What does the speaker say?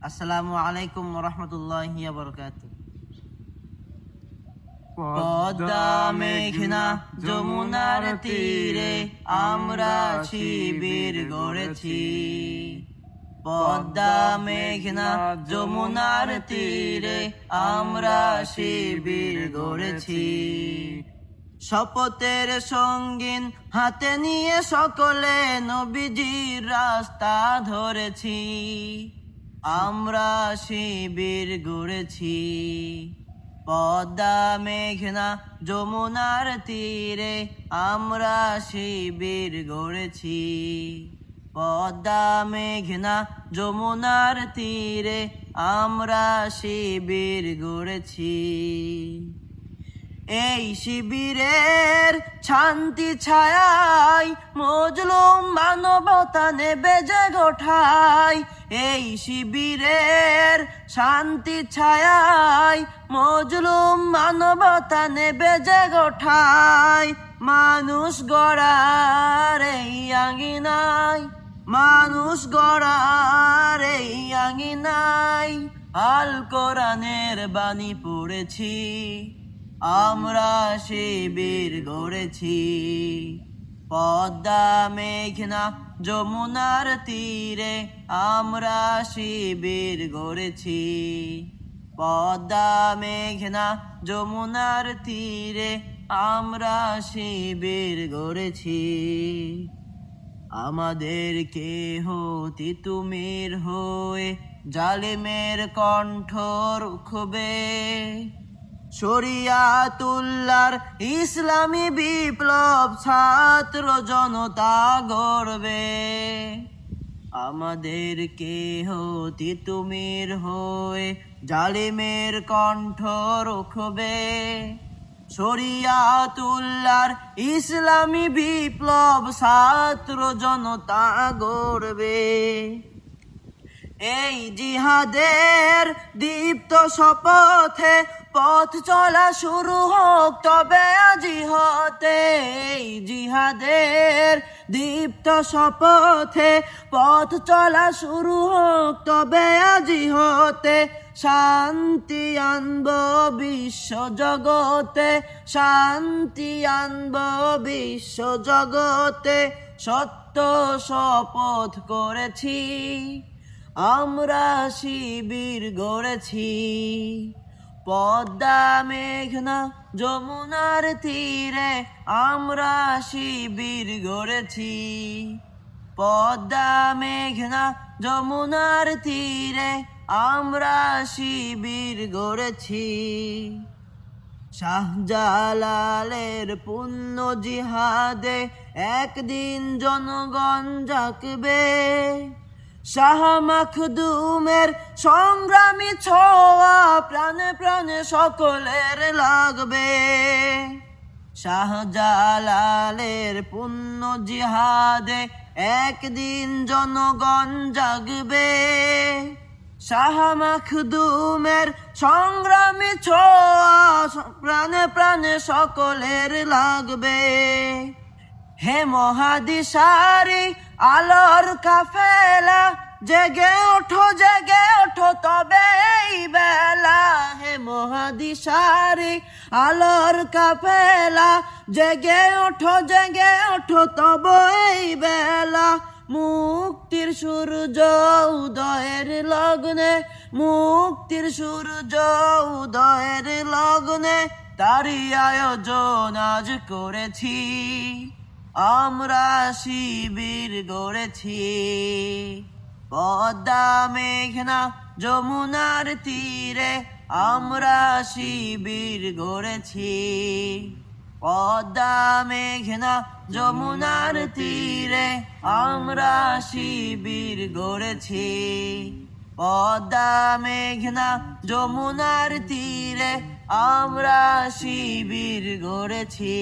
আসসালামু আলাইকুম ওয়া রাহমাতুল্লাহি ওয়া বারাকাতুহু। পদ্মা মেঘনা যমুনার তীরে আমরা শিবির গড়েছি। পদ্মা মেঘনা যমুনার তীরে আমরা শিবির গড়েছি। শপথের সঙ্গীন হাতে নিয়ে সকলে নবীজির রাস্তা ধরেছি। আমরা শিবির গড়েছি। পদ্মা মেঘনা যমুনার তীরে আমরা শিবির গড়েছি। পদ্মা মেঘনা যমুনার তীরে আমরা শিবির গড়েছি। এই শিবিরের শান্তি ছায়ায় মজলুম মানবতা নেবে জেগে ওঠায়। এই শিবিরের শান্তি ছায়ায় মজলুম মানবতা নেবে জেগে ওঠায়। মানুষ গড়ার এই আঙিনায়, মানুষ গড়ার এই আঙিনায় আল কোরআনের বাণী পড়েছি। আমরা শিবির গড়েছি। পদ্মা মেঘনা যমুনার তীরে আমরা শিবির গড়েছি। পদ্মা মেঘনা যমুনার তীরে আমরা শিবির গড়েছি। আমাদের কেহ তিতুমির হয়ে জালিমের কণ্ঠ রুখবে। শরিয়াতুল্লাহর ইসলামী বিপ্লব ছাত্র জনতা গড়বে। আমাদের কেহ তিতুমির হয়ে জালিমের কণ্ঠ রুখবে। শরিয়াতুল্লাহর ইসলামী বিপ্লব ছাত্র জনতা গড়বে। এই জিহাদের দীপ্ত শপথে পথ চলা শুরু হোক তবে আজি হতে। এই জিহাদের দীপ্ত শপথে পথ চলা শুরু হোক তবে আজি হতে। শান্তি আনব বিশ্ব জগতে, শান্তি আনব বিশ্ব জগতে। সত্য শপথ করেছি, আমরা শিবির গড়েছি। পদ্মা মেঘনা যমুনার তীরে আমরা শিবির গড়েছি। পদ্মা মেঘনা যমুনার তীরে আমরা শিবির গড়েছি। শাহজালালের পুণ্য জিহাদে একদিন জনগণ জাগবে। শাহ মাখদুমের সংগ্রামী ছোঁয়া প্রাণে প্রাণে সকলের লাগবে। শাহজালালের পুণ্য জিহাদে একদিন জনগণ জাগবে। শাহ মাখদুমের সংগ্রামী ছোঁয়া প্রাণে প্রাণে সকলের লাগবে। হে মহাদিশারি আলোর কাফেলা, জেগে ওঠো তবে এই বেলা। হে মহাদিশারি আলোর কাফেলা, জেগে ওঠো তবে এই বেলা। মুক্তির সূর্য উদয়ের লগ্নে, মুক্তির সূর্য উদয়ের লগ্নে তারই আয়োজন আজ করেছি। আমরা শিবির গড়েছি। পদ্মা মেঘনা যমুনার তীরে আমরা শিবির গড়েছি। পদ্মা মেঘনা যমুনার তীরে আমরা শিবির গড়েছি। পদ্মা মেঘনা যমুনার তীরে আমরা শিবির গড়েছি।